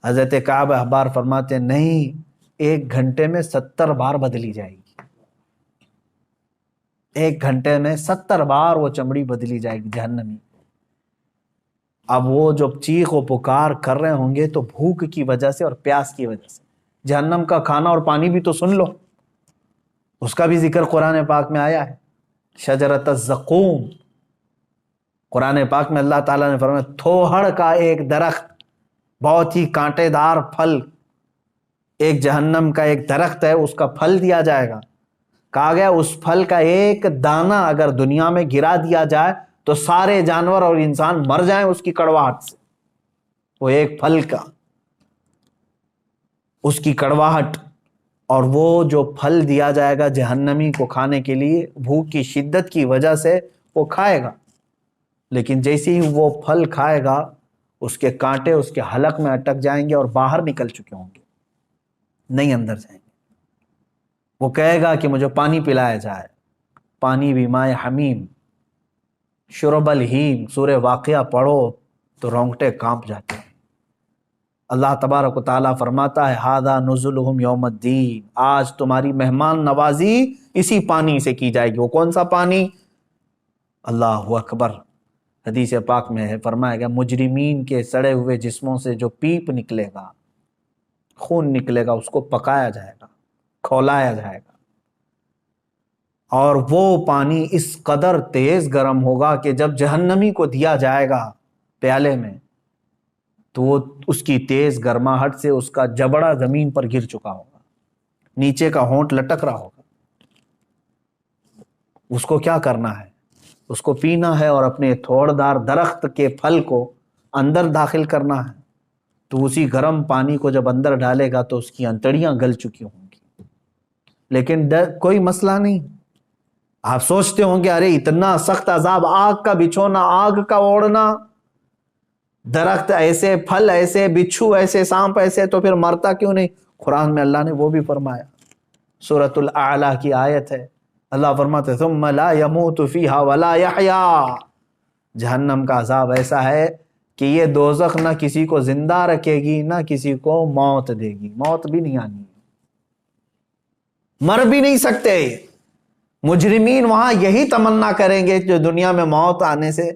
حضرت کعب احبار فرماتے ہیں نہیں, 1 گھنٹے میں 70 بار بدلی جائے گی. 1 گھنٹے میں 70 بار وہ چمڑی بدلی جائے گی جہنمی۔ اب وہ جو چیخ و پکار کر رہے ہوں گے تو بھوک کی وجہ سے اور پیاس کی وجہ سے۔ جہنم کا کھانا اور پانی بھی تو سن لو، اس کا بھی ذکر قرآن پاک میں آیا ہے، شجرۃ الزقوم۔ قرآن پاک میں اللہ تعالیٰ نے فرمایا تھوہڑ کا ایک درخت، بہت ہی کانٹے دار پھل، ایک جہنم کا ایک درخت ہے، اس کا پھل دیا جائے گا۔ کہا گیا اس پھل کا ایک دانہ اگر دنیا میں گرا دیا جائے تو سارے جانور اور انسان مر جائیں اس کی کڑواہٹ سے۔ وہ ایک پھل کا، اس کی کڑواہٹ، اور وہ جو پھل دیا جائے گا جہنمی کو کھانے کے لیے، بھوک کی شدت کی وجہ سے وہ کھائے گا، لیکن جیسے ہی وہ پھل کھائے گا اس کے کانٹے اس کے حلق میں اٹک جائیں گے اور باہر نکل چکے ہوں گے، نہیں اندر جائیں گے۔ وہ کہے گا کہ مجھے پانی پلایا جائے، پانی بھی مائے حمیم، شرب الہیم۔ سورہ واقعہ پڑھو تو رونگٹے کانپ جاتے ہیں۔ اللہ تبارک و تعالیٰ فرماتا ہے ھذا نزلہم یوم الدین، آج تمہاری مہمان نوازی اسی پانی سے کی جائے گی۔ وہ کون سا پانی؟ اللہ اکبر، حدیث پاک میں ہے، فرمایا گیا مجرمین کے سڑے ہوئے جسموں سے جو پیپ نکلے گا، خون نکلے گا، اس کو پکایا جائے گا، کھولایا جائے گا، اور وہ پانی اس قدر تیز گرم ہوگا کہ جب جہنمی کو دیا جائے گا پیالے میں تو وہ اس کی تیز گرماہٹ سے اس کا جبڑا زمین پر گر چکا ہوگا، نیچے کا ہونٹ لٹک رہا ہوگا۔ اس کو کیا کرنا ہے؟ اس کو پینا ہے اور اپنے تھوڑدار درخت کے پھل کو اندر داخل کرنا ہے۔ تو اسی گرم پانی کو جب اندر ڈالے گا تو اس کی انتڑیاں گل چکی ہوں گی، لیکن کوئی مسئلہ نہیں۔ آپ سوچتے ہوں گے ارے اتنا سخت عذاب، آگ کا بچھونا، آگ کا اوڑھنا، درخت ایسے، پھل ایسے، بچھو ایسے، سانپ ایسے، تو پھر مرتا کیوں نہیں؟ قرآن میں اللہ نے وہ بھی فرمایا، سورۃ الاعلیٰ کی آیت ہے، اللہ فرماتے ثم لا يموت فیہا ولا یحیا۔ جہنم کا عذاب ایسا ہے کہ یہ دوزخ نہ کسی کو زندہ رکھے گی نہ کسی کو موت دے گی، موت بھی نہیں آنی، مر بھی نہیں سکتے۔ مجرمین وہاں یہی تمنا کریں گے جو دنیا میں موت آنے سے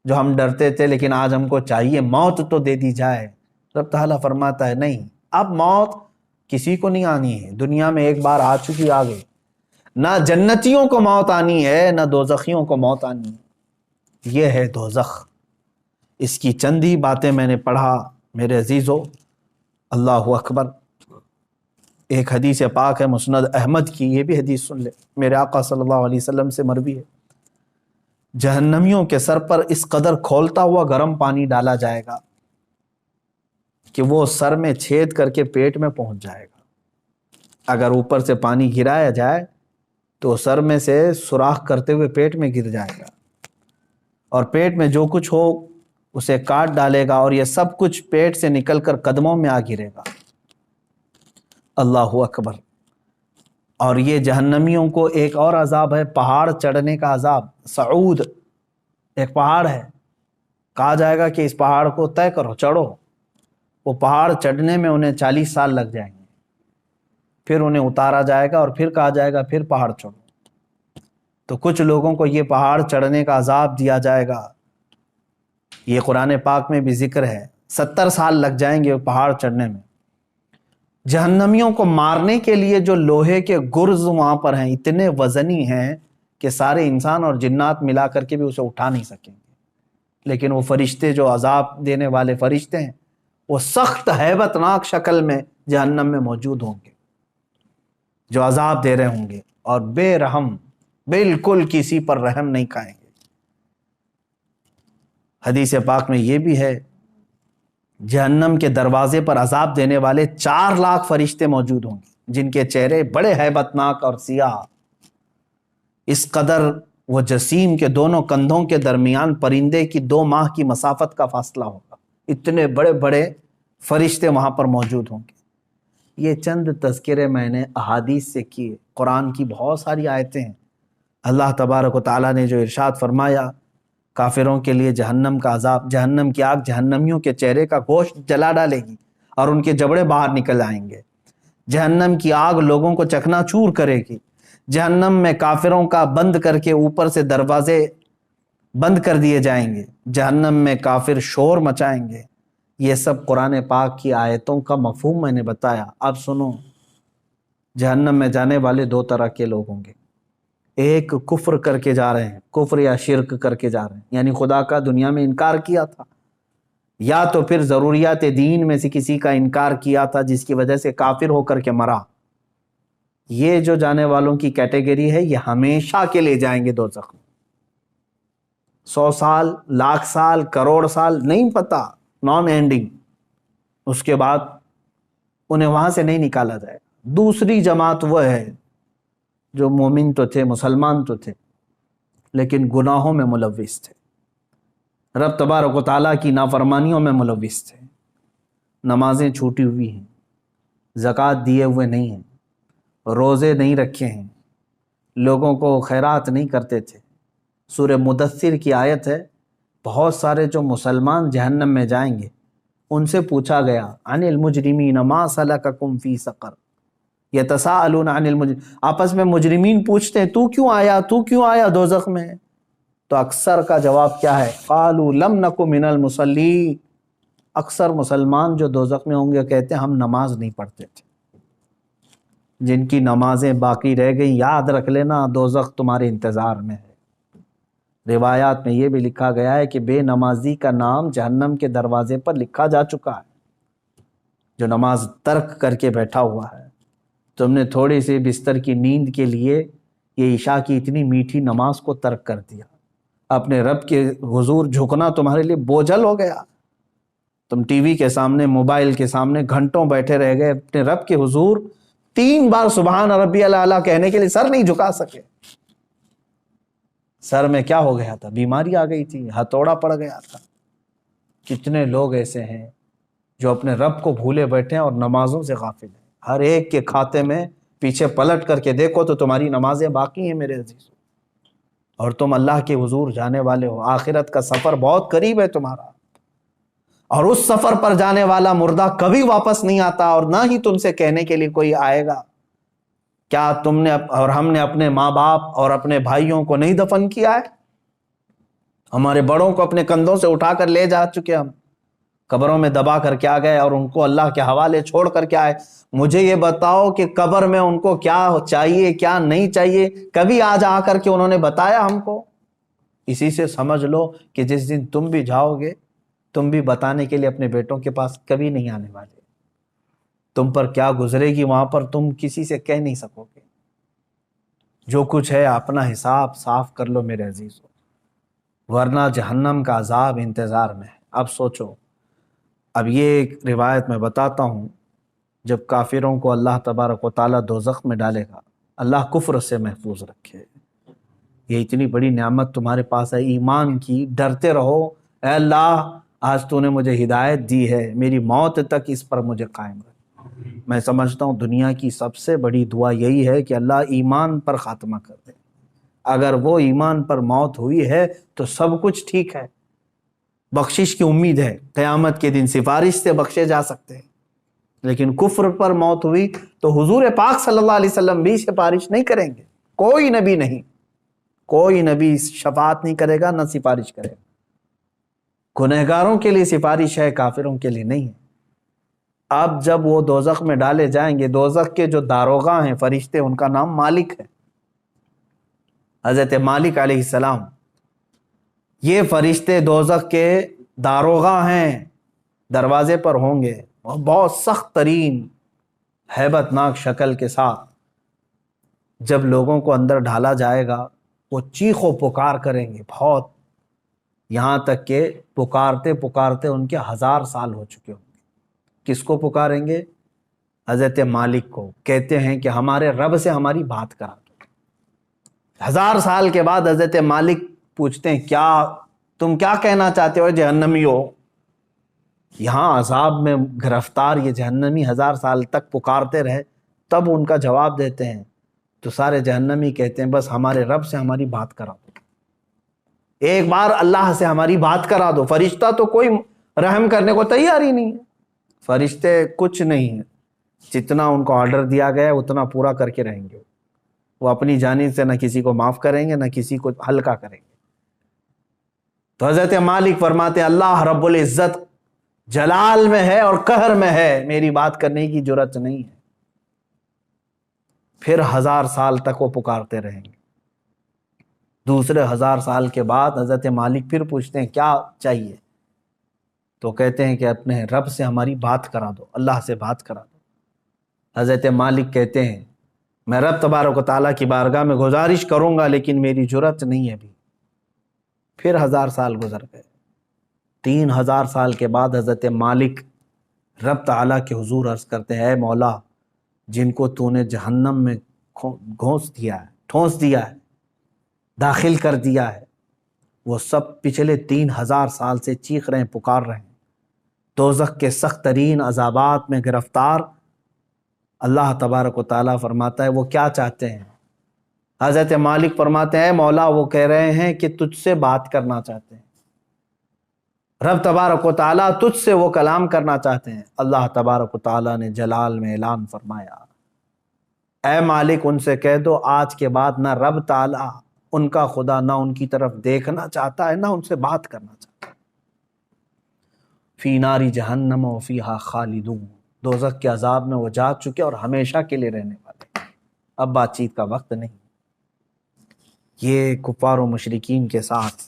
جو ہم ڈرتے تھے، لیکن آج ہم کو چاہیے موت تو دے دی جائے۔ رب تعالیٰ فرماتا ہے نہیں، اب موت کسی کو نہیں آنی ہے، دنیا میں ایک بار آ چکی، آ گئی۔ نہ جنتیوں کو موت آنی ہے نہ دوزخیوں کو موت آنی ہے، یہ ہے دوزخ۔ اس کی چند ہی باتیں میں نے پڑھا میرے عزیزو، اللہ اکبر۔ ایک حدیث پاک ہے مسند احمد کی، یہ بھی حدیث سن لے، میرے آقا صلی اللہ علیہ وسلم سے مروی ہے، جہنمیوں کے سر پر اس قدر کھولتا ہوا گرم پانی ڈالا جائے گا کہ وہ سر میں چھید کر کے پیٹ میں پہنچ جائے گا۔ اگر اوپر سے پانی گرایا جائے تو سر میں سے سوراخ کرتے ہوئے پیٹ میں گر جائے گا، اور پیٹ میں جو کچھ ہو اسے کاٹ ڈالے گا، اور یہ سب کچھ پیٹ سے نکل کر قدموں میں آ گرے گا۔ اللہ اکبر۔ اور یہ جہنمیوں کو ایک اور عذاب ہے، پہاڑ چڑھنے کا عذاب۔ صعود ایک پہاڑ ہے، کہا جائے گا کہ اس پہاڑ کو طے کرو، چڑھو۔ وہ پہاڑ چڑھنے میں انہیں 40 سال لگ جائیں گے، پھر انہیں اتارا جائے گا اور پھر کہا جائے گا پھر پہاڑ چڑھو۔ تو کچھ لوگوں کو یہ پہاڑ چڑھنے کا عذاب دیا جائے گا، یہ قرآن پاک میں بھی ذکر ہے، 70 سال لگ جائیں گے پہاڑ چڑھنے میں۔ جہنمیوں کو مارنے کے لیے جو لوہے کے گرز وہاں پر ہیں اتنے وزنی ہیں کہ سارے انسان اور جنات ملا کر کے بھی اسے اٹھا نہیں سکیں گے، لیکن وہ فرشتے جو عذاب دینے والے فرشتے ہیں وہ سخت ہیبت ناک شکل میں جہنم میں موجود ہوں گے، جو عذاب دے رہے ہوں گے، اور بے رحم، بالکل کسی پر رحم نہیں کھائیں گے۔ حدیث پاک میں یہ بھی ہے جہنم کے دروازے پر عذاب دینے والے 4 لاکھ فرشتے موجود ہوں گے، جن کے چہرے بڑے ہیبت ناک اور سیاہ، اس قدر وہ جسیم کے دونوں کندھوں کے درمیان پرندے کی 2 ماہ کی مسافت کا فاصلہ ہوگا، اتنے بڑے بڑے فرشتے وہاں پر موجود ہوں گے۔ یہ چند تذکرے میں نے احادیث سے کیے، قرآن کی بہت ساری آیتیں ہیں۔ اللہ تبارک و تعالیٰ نے جو ارشاد فرمایا کافروں کے لیے جہنم کا عذاب، جہنم کی آگ جہنمیوں کے چہرے کا گوشت جلا ڈالے گی اور ان کے جبڑے باہر نکل آئیں گے۔ جہنم کی آگ لوگوں کو چکنا چور کرے گی، جہنم میں کافروں کا بند کر کے اوپر سے دروازے بند کر دیے جائیں گے، جہنم میں کافر شور مچائیں گے۔ یہ سب قرآن پاک کی آیتوں کا مفہوم میں نے بتایا۔ اب سنو، جہنم میں جانے والے دو طرح کے لوگ ہوں گے۔ ایک کفر کر کے جا رہے ہیں، کفر یا شرک کر کے جا رہے ہیں، یعنی خدا کا دنیا میں انکار کیا تھا، یا تو پھر ضروریات دین میں سے کسی کا انکار کیا تھا جس کی وجہ سے کافر ہو کر کے مرا۔ یہ جو جانے والوں کی کیٹیگری ہے، یہ ہمیشہ کے لیے جائیں گے دوزخ میں۔ 100 سال، لاکھ سال، کروڑ سال، نہیں پتہ، نان اینڈنگ۔ اس کے بعد انہیں وہاں سے نہیں نکالا جائے۔ دوسری جماعت وہ ہے جو مومن تو تھے، مسلمان تو تھے، لیکن گناہوں میں ملوث تھے، رب تبارک و تعالیٰ کی نافرمانیوں میں ملوث تھے، نمازیں چھوٹی ہوئی ہیں، زکوٰۃ دیے ہوئے نہیں ہیں، روزے نہیں رکھے ہیں، لوگوں کو خیرات نہیں کرتے تھے۔ سورہ مدثر کی آیت ہے، بہت سارے جو مسلمان جہنم میں جائیں گے ان سے پوچھا گیا عن المجرمین ما سلککم فی سقر یتساءلون عن المجرمین، آپس میں مجرمین پوچھتے ہیں تو کیوں آیا دوزخ میں؟ تو اکثر کا جواب کیا ہے؟ قالوا لم نک من المصلین۔ اکثر مسلمان جو دوزخ میں ہوں گے کہتے ہیں ہم نماز نہیں پڑھتے تھے۔ جن کی نمازیں باقی رہ گئی، یاد رکھ لینا دوزخ تمہارے انتظار میں ہے۔ روایات میں یہ بھی لکھا گیا ہے کہ بے نمازی کا نام جہنم کے دروازے پر لکھا جا چکا ہے۔ جو نماز ترک کر کے بیٹھا ہوا ہے، تم نے تھوڑی سی بستر کی نیند کے لیے یہ عشاء کی اتنی میٹھی نماز کو ترک کر دیا، اپنے رب کے حضور جھکنا تمہارے لیے بوجھل ہو گیا۔ تم ٹی وی کے سامنے، موبائل کے سامنے گھنٹوں بیٹھے رہ گئے، اپنے رب کے حضور 3 بار سبحان ربی الاعلیٰ کہنے کے لیے سر نہیں جھکا سکے۔ سر میں کیا ہو گیا تھا؟ بیماری آ گئی تھی، ہتھوڑا پڑ گیا تھا۔ کتنے لوگ ایسے ہیں جو اپنے رب کو بھولے بیٹھے ہیں اور نمازوں سے غافل ہیں۔ ہر ایک کے کھاتے میں پیچھے پلٹ کر کے دیکھو تو تمہاری نمازیں باقی ہیں میرے عزیزوں، اور تم اللہ کے حضور جانے والے ہو۔ آخرت کا سفر بہت قریب ہے تمہارا، اور اس سفر پر جانے والا مردہ کبھی واپس نہیں آتا، اور نہ ہی تم سے کہنے کے لیے کوئی آئے گا کیا تم نے اور ہم نے اپنے ماں باپ اور اپنے بھائیوں کو نہیں دفن کیا ہے؟ ہمارے بڑوں کو اپنے کندھوں سے اٹھا کر لے جا چکے، ہم قبروں میں دبا کر کے آ گئے اور ان کو اللہ کے حوالے چھوڑ کر کے آئے۔ مجھے یہ بتاؤ کہ قبر میں ان کو کیا چاہیے کیا نہیں چاہیے، کبھی آج آ کر کے انہوں نے بتایا ہم کو؟ اسی سے سمجھ لو کہ جس دن تم بھی جاؤ گے، تم بھی بتانے کے لیے اپنے بیٹوں کے پاس کبھی نہیں آنے والے۔ تم پر کیا گزرے گی وہاں پر تم کسی سے کہہ نہیں سکو گے۔ جو کچھ ہے اپنا حساب صاف کر لو میرے عزیزو، ورنہ جہنم کا عذاب انتظار میں ہے۔ اب سوچو، اب یہ ایک روایت میں بتاتا ہوں، جب کافروں کو اللہ تبارک و تعالیٰ دوزخ میں ڈالے گا، اللہ کفر سے محفوظ رکھے۔ یہ اتنی بڑی نعمت تمہارے پاس ہے ایمان کی، ڈرتے رہو، اے اللہ آج تو نے مجھے ہدایت دی ہے، میری موت تک اس پر مجھے قائم رکھ۔ میں سمجھتا ہوں دنیا کی سب سے بڑی دعا یہی ہے کہ اللہ ایمان پر خاتمہ کر دے۔ اگر وہ ایمان پر موت ہوئی ہے تو سب کچھ ٹھیک ہے، بخشش کی امید ہے، قیامت کے دن سفارش سے بخشے جا سکتے ہیں۔ لیکن کفر پر موت ہوئی تو حضور پاک صلی اللہ علیہ وسلم بھی سفارش نہیں کریں گے، کوئی نبی نہیں، کوئی نبی شفاعت نہیں کرے گا، نہ سفارش کرے گا۔ گنہگاروں کے لیے سفارش ہے، کافروں کے لیے نہیں ہے۔ اب جب وہ دوزخ میں ڈالے جائیں گے، دوزخ کے جو داروغہ ہیں فرشتے، ان کا نام مالک ہے، حضرت مالک علیہ السلام۔ یہ فرشتے دوزخ کے داروغہ ہیں، دروازے پر ہوں گے، اور بہت سخت ترین ہیبت ناک شکل کے ساتھ جب لوگوں کو اندر ڈھالا جائے گا، وہ چیخ و پکار کریں گے بہت، یہاں تک کہ پکارتے پکارتے ان کے 1000 سال ہو چکے ہوں گے۔ کس کو پکاریں گے؟ حضرت مالک کو۔ کہتے ہیں کہ ہمارے رب سے ہماری بات کرا دو۔ 1000 سال کے بعد حضرت مالک پوچھتے ہیں کیا تم کیا کہنا چاہتے ہو جہنمی ہو؟ یہاں عذاب میں گرفتار یہ جہنمی 1000 سال تک پکارتے رہے، تب ان کا جواب دیتے ہیں تو سارے جہنمی کہتے ہیں بس ہمارے رب سے ہماری بات کرا دو، ایک بار اللہ سے ہماری بات کرا دو۔ فرشتہ تو کوئی رحم کرنے کو تیار ہی نہیں ہے، فرشتے کچھ نہیں ہیں، جتنا ان کو آرڈر دیا گیا ہے اتنا پورا کر کے رہیں گے۔ وہ اپنی جانب سے نہ کسی کو معاف کریں گے نہ کسی کو ہلکا کریں گے۔ تو حضرت مالک فرماتے ہیں اللہ رب العزت جلال میں ہے اور قہر میں ہے، میری بات کرنے کی جرات نہیں ہے۔ پھر 1000 سال تک وہ پکارتے رہیں گے۔ دوسرے 1000 سال کے بعد حضرت مالک پھر پوچھتے ہیں کیا چاہیے؟ تو کہتے ہیں کہ اپنے رب سے ہماری بات کرا دو، اللہ سے بات کرا دو۔ حضرت مالک کہتے ہیں میں رب تبارک و تعالیٰ کی بارگاہ میں گزارش کروں گا لیکن میری جرات نہیں ہے ابھی۔ پھر 1000 سال گزر گئے۔ 3000 سال کے بعد حضرت مالک رب تعالیٰ کے حضور عرض کرتے ہیں اے مولا، جن کو تو نے جہنم میں ٹھونس دیا ہے، داخل کر دیا ہے، وہ سب پچھلے 3000 سال سے چیخ رہے ہیں، پکار رہے ہیں، دوزخ کے سخت ترین عذابات میں گرفتار۔ اللہ تبارک و تعالیٰ فرماتا ہے وہ کیا چاہتے ہیں؟ حضرت مالک فرماتے ہیں مولا وہ کہہ رہے ہیں کہ تجھ سے بات کرنا چاہتے ہیں، رب تبارک و تعالیٰ تجھ سے وہ کلام کرنا چاہتے ہیں۔ اللہ تبارک و تعالیٰ نے جلال میں اعلان فرمایا اے مالک ان سے کہہ دو آج کے بعد نہ رب تعالیٰ ان کا خدا نہ ان کی طرف دیکھنا چاہتا ہے نہ ان سے بات کرنا چاہتا ہے۔ فی ناری جہنم و فیہا خالدون، دوزخ کے عذاب میں وہ جا چکے اور ہمیشہ کے لیے رہنے والے، اب بات چیت کا وقت نہیں۔ یہ کفار و مشرکین کے ساتھ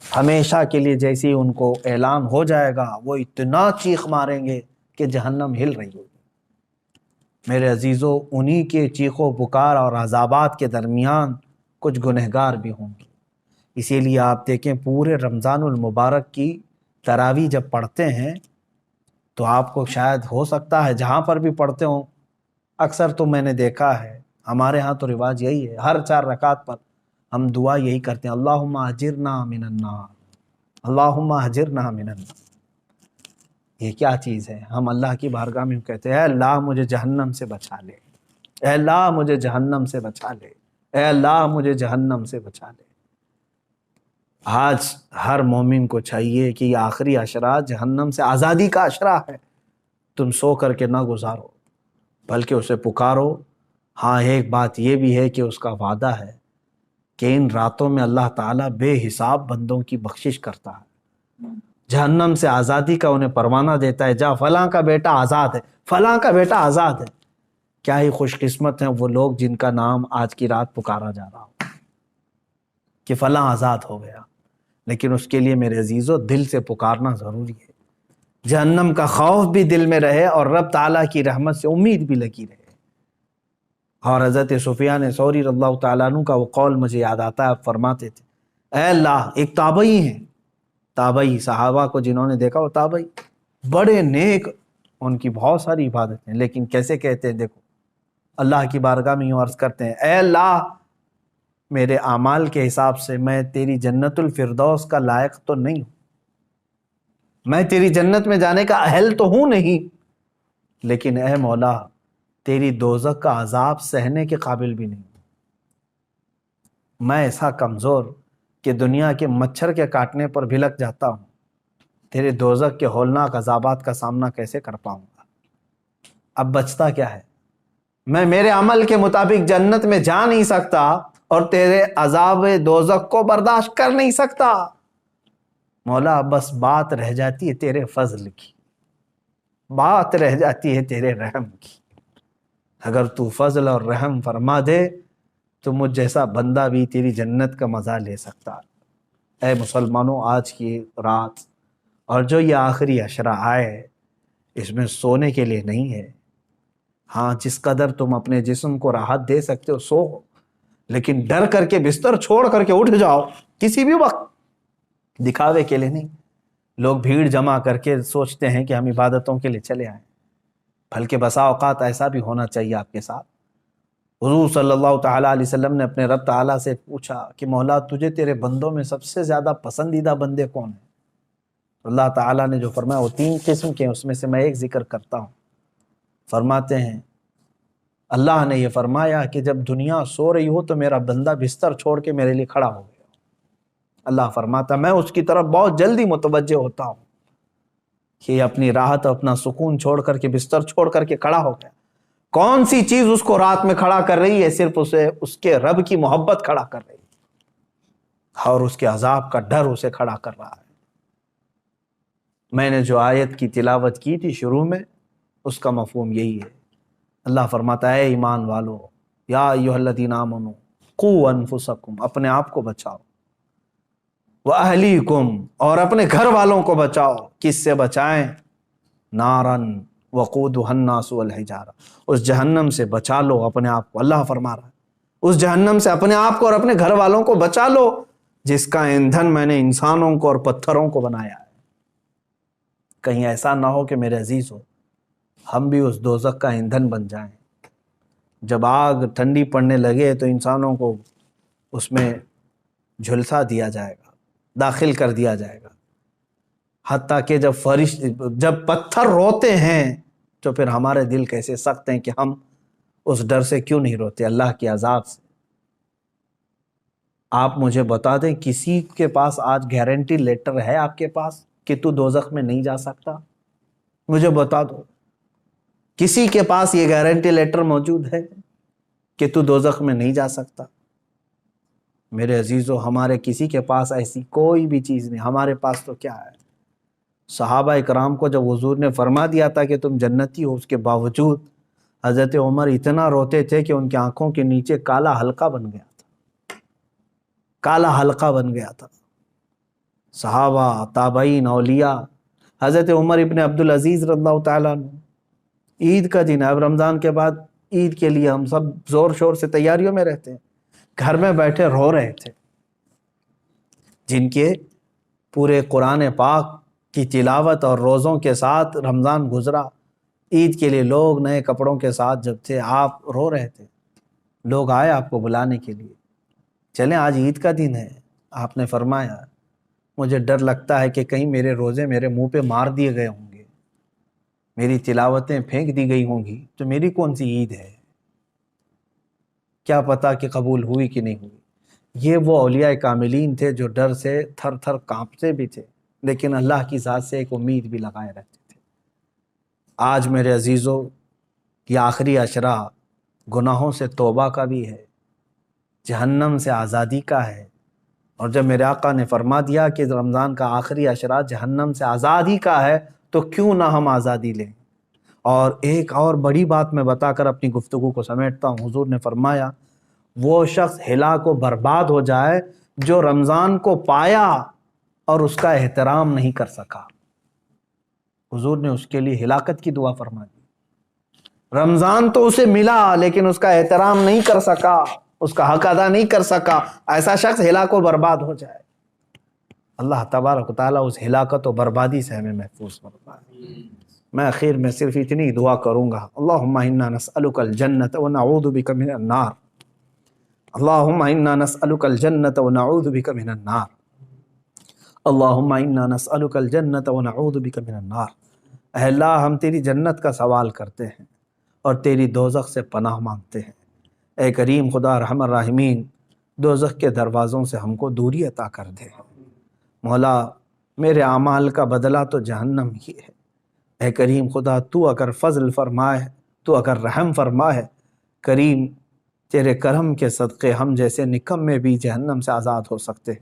ہمیشہ کے لیے جیسے ہی ان کو اعلان ہو جائے گا وہ اتنا چیخ ماریں گے کہ جہنم ہل رہی ہوگی۔ میرے عزیزو انہی کے چیخ و پکار اور عذابات کے درمیان کچھ گنہگار بھی ہوں گے۔ اسی لیے آپ دیکھیں پورے رمضان المبارک کی تراویح جب پڑھتے ہیں تو آپ کو شاید ہو سکتا ہے جہاں پر بھی پڑھتے ہوں، اکثر تو میں نے دیکھا ہے ہمارے ہاں تو رواج یہی ہے، ہر 4 رکعت پر ہم دعا یہی کرتے ہیں اللہم اجرنا من النار، اللہم اجرنا من النار۔ یہ کیا چیز ہے؟ ہم اللہ کی بارگاہ میں کہتے ہیں اے اللہ مجھے جہنم سے بچا لے، اے اللہ مجھے جہنم سے بچا لے، اے اللہ مجھے جہنم سے بچا لے۔ آج ہر مومن کو چاہیے کہ یہ آخری عشرہ جہنم سے آزادی کا عشرہ ہے، تم سو کر کے نہ گزارو بلکہ اسے پکارو۔ ہاں ایک بات یہ بھی ہے کہ اس کا وعدہ ہے کہ ان راتوں میں اللہ تعالیٰ بے حساب بندوں کی بخشش کرتا ہے، جہنم سے آزادی کا انہیں پروانہ دیتا ہے، جا فلاں کا بیٹا آزاد ہے، فلاں کا بیٹا آزاد ہے۔ کیا ہی خوش قسمت ہیں وہ لوگ جن کا نام آج کی رات پکارا جا رہا ہو کہ فلاں آزاد ہو گیا، لیکن اس کے لیے میرے عزیزو دل سے پکارنا ضروری ہے، جہنم کا خوف بھی دل میں رہے اور رب تعالیٰ کی رحمت سے امید بھی لگی رہے۔ اور حضرت سفیان ثوری رضی اللہ تعالیٰ عنہ کا وہ قول مجھے یاد آتا ہے، آپ فرماتے تھے اے اللہ، ایک تابعی ہیں، تابعی صحابہ کو جنہوں نے دیکھا وہ تابعی بڑے نیک، ان کی بہت ساری عبادتیں، لیکن کیسے کہتے ہیں دیکھو اللہ کی بارگاہ میں یوں عرض کرتے ہیں اے اللہ میرے اعمال کے حساب سے میں تیری جنت الفردوس کا لائق تو نہیں ہوں، میں تیری جنت میں جانے کا اہل تو ہوں نہیں، لیکن اے مولا تیری دوزخ کا عذاب سہنے کے قابل بھی نہیں ہوں، میں ایسا کمزور کہ دنیا کے مچھر کے کاٹنے پر بھی لگ جاتا ہوں، تیرے دوزخ کے ہولناک عذابات کا سامنا کیسے کر پاؤں گا؟ اب بچتا کیا ہے؟ میں میرے عمل کے مطابق جنت میں جا نہیں سکتا اور تیرے عذاب دوزخ کو برداشت کر نہیں سکتا، مولا بس بات رہ جاتی ہے تیرے فضل کی، بات رہ جاتی ہے تیرے رحم کی، اگر تو فضل اور رحم فرما دے تو مجھ جیسا بندہ بھی تیری جنت کا مزہ لے سکتا۔ اے مسلمانوں آج کی رات اور جو یہ آخری عشرہ آئے اس میں سونے کے لیے نہیں ہے، ہاں جس قدر تم اپنے جسم کو راحت دے سکتے ہو سو، لیکن ڈر کر کے بستر چھوڑ کر کے اٹھ جاؤ کسی بھی وقت، دکھاوے کے لیے نہیں۔ لوگ بھیڑ جمع کر کے سوچتے ہیں کہ ہم عبادتوں کے لیے چلے آئیں، بلکہ بسا اوقات ایسا بھی ہونا چاہیے آپ کے ساتھ۔ حضور صلی اللہ تعالیٰ علیہ وسلم نے اپنے رب تعالیٰ سے پوچھا کہ مولا تجھے تیرے بندوں میں سب سے زیادہ پسندیدہ بندے کون ہیں؟ اللہ تعالیٰ نے جو فرمایا وہ 3 قسم کے ہیں، اس میں سے میں ایک ذکر کرتا ہوں۔ فرماتے ہیں اللہ نے یہ فرمایا کہ جب دنیا سو رہی ہو تو میرا بندہ بستر چھوڑ کے میرے لیے کھڑا ہو گیا، اللہ فرماتا میں اس کی طرف بہت جلدی متوجہ ہوتا ہوں کہ اپنی راحت اپنا سکون چھوڑ کر کے بستر چھوڑ کر کے کھڑا ہو گیا، کون سی چیز اس کو رات میں کھڑا کر رہی ہے؟ صرف اسے اس کے رب کی محبت کھڑا کر رہی ہے اور اس کے عذاب کا ڈر اسے کھڑا کر رہا ہے۔ میں نے جو آیت کی تلاوت کی تھی شروع میں، اس کا مفہوم یہی ہے۔ اللہ فرماتا ہے، ایمان والو، یا ایھا الذین آمنوا قوا انفسکم، اپنے آپ کو بچاؤ، واہلیکم، اور اپنے گھر والوں کو بچاؤ۔ کس سے بچائیں؟ نارن وقودھا الناس والحجارہ، اس جہنم سے بچا لو اپنے آپ کو۔ اللہ فرما رہا ہے اس جہنم سے اپنے آپ کو اور اپنے گھر والوں کو بچا لو، جس کا ایندھن میں نے انسانوں کو اور پتھروں کو بنایا ہے۔ کہیں ایسا نہ ہو کہ میرے عزیز ہو ہم بھی اس دوزخ کا ایندھن بن جائیں۔ جب آگ ٹھنڈی پڑنے لگے تو انسانوں کو اس میں جھلسا دیا جائے گا، داخل کر دیا جائے گا، حتیٰ کہ جب پتھر روتے ہیں تو پھر ہمارے دل کیسے سخت ہیں کہ ہم اس ڈر سے کیوں نہیں روتے، اللہ کے عذاب سے۔ آپ مجھے بتا دیں، کسی کے پاس آج گارنٹی لیٹر ہے آپ کے پاس کہ تو دوزخ میں نہیں جا سکتا؟ مجھے بتا دو، کسی کے پاس یہ گارنٹی لیٹر موجود ہے کہ تو دوزخ میں نہیں جا سکتا؟ میرے عزیزو، ہمارے کسی کے پاس ایسی کوئی بھی چیز نہیں۔ ہمارے پاس تو کیا ہے؟ صحابہ کرام کو جب حضور نے فرما دیا تھا کہ تم جنتی ہو، اس کے باوجود حضرت عمر اتنا روتے تھے کہ ان کی آنکھوں کے نیچے کالا حلقہ بن گیا تھا، کالا حلقہ بن گیا تھا۔ صحابہ، تابعین، اولیاء، حضرت عمر ابن عبدالعزیز رضی اللہ تعالیٰ عنہ، عید کا دن ہے، اب رمضان کے بعد عید کے لیے ہم سب زور شور سے تیاریوں میں رہتے ہیں، گھر میں بیٹھے رو رہے تھے۔ جن کے پورے قرآن پاک کی تلاوت اور روزوں کے ساتھ رمضان گزرا، عید کے لیے لوگ نئے کپڑوں کے ساتھ جب تھے، آپ رو رہے تھے۔ لوگ آئے آپ کو بلانے کے لیے، چلیں آج عید کا دن ہے۔ آپ نے فرمایا، مجھے ڈر لگتا ہے کہ کہیں میرے روزے میرے منہ پہ مار دیے گئے ہوں گے، میری تلاوتیں پھینک دی گئی ہوں گی، تو میری کون سی عید ہے؟ کیا پتا کہ قبول ہوئی کہ نہیں ہوئی۔ یہ وہ اولیاء کاملین تھے جو ڈر سے تھر تھر کانپتے بھی تھے، لیکن اللہ کی ذات سے ایک امید بھی لگائے رہتے تھے۔ آج میرے عزیزو، یہ آخری عشرہ گناہوں سے توبہ کا بھی ہے، جہنم سے آزادی کا ہے۔ اور جب میرے آقا نے فرما دیا کہ رمضان کا آخری عشرہ جہنم سے آزادی کا ہے، تو کیوں نہ ہم آزادی لیں۔ اور ایک اور بڑی بات میں بتا کر اپنی گفتگو کو سمیٹتا ہوں۔ حضور نے فرمایا، وہ شخص ہلاک و برباد ہو جائے جو رمضان کو پایا اور اس کا احترام نہیں کر سکا۔ حضور نے اس کے لیے ہلاکت کی دعا فرما دی۔ رمضان تو اسے ملا لیکن اس کا احترام نہیں کر سکا، اس کا حق ادا نہیں کر سکا، ایسا شخص ہلاک و برباد ہو جائے۔ اللہ تبارک و تعالیٰ اس ہلاکت و بربادی سے ہمیں محفوظ فرمائے۔ میں آخر میں صرف اتنی دعا کروں گا، اللہم انا نسألک الجنۃ ونعوذ بک من النار، اللہم انا نسألک الجنۃ ونعوذ بک من النار، اللہم انا نسألک الجنۃ ونعوذ بک من النار۔ اے اللہ، ہم تیری جنت کا سوال کرتے ہیں اور تیری دوزخ سے پناہ مانگتے ہیں۔ اے کریم خدا ارحم الراحمین، دوزخ کے دروازوں سے ہم کو دوری عطا کر دے۔ مولا، میرے اعمال کا بدلہ تو جہنم ہی ہے۔ اے کریم خدا، تو اگر فضل فرمائے، تو اگر رحم فرمائے، کریم تیرے کرم کے صدقے ہم جیسے نکمے بھی جہنم سے آزاد ہو سکتے ہیں۔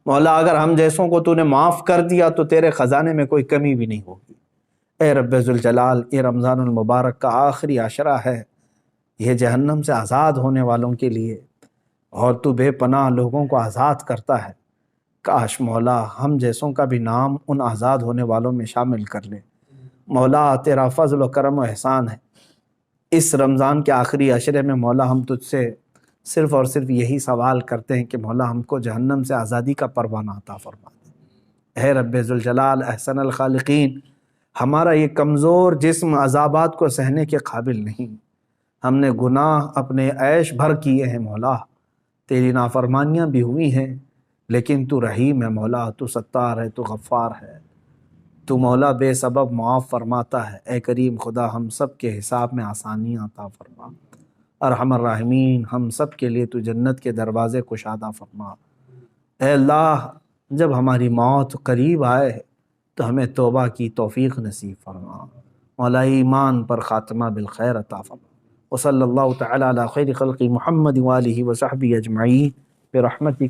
مولا، اگر ہم جیسوں کو تو نے معاف کر دیا تو تیرے خزانے میں کوئی کمی بھی نہیں ہوگی۔ اے رب ذوالجلال، یہ رمضان المبارک کا آخری عشرہ ہے، یہ جہنم سے آزاد ہونے والوں کے لیے، اور تو بے پناہ لوگوں کو آزاد کرتا ہے۔ کاش مولا ہم جیسوں کا بھی نام ان آزاد ہونے والوں میں شامل کر لے۔ مولا، تیرا فضل و کرم و احسان ہے۔ اس رمضان کے آخری عشرے میں مولا ہم تجھ سے صرف اور صرف یہی سوال کرتے ہیں کہ مولا ہم کو جہنم سے آزادی کا پروانہ عطا فرما دے۔ اے رب ذوالجلال احسن الخالقین، ہمارا یہ کمزور جسم عذابات کو سہنے کے قابل نہیں، ہم نے گناہ اپنے عیش بھر کیے ہیں مولا، تیری نافرمانیاں بھی ہوئی ہیں، لیکن تو رحیم ہے مولا، تو ستار ہے، تو غفار ہے، تو مولا بے سبب معاف فرماتا ہے۔ اے کریم خدا، ہم سب کے حساب میں آسانیاں عطا فرما۔ ارحم الراحمین، ہم سب کے لیے تو جنت کے دروازے کشادہ فرما۔ اے اللہ، جب ہماری موت قریب آئے تو ہمیں توبہ کی توفیق نصیب فرما۔ مولا، ایمان پر خاتمہ بالخیر عطا فرما۔ وصلی اللہ تعالی علی خیر خلق محمد وآلہ وصحبہ اجمعین برحمتک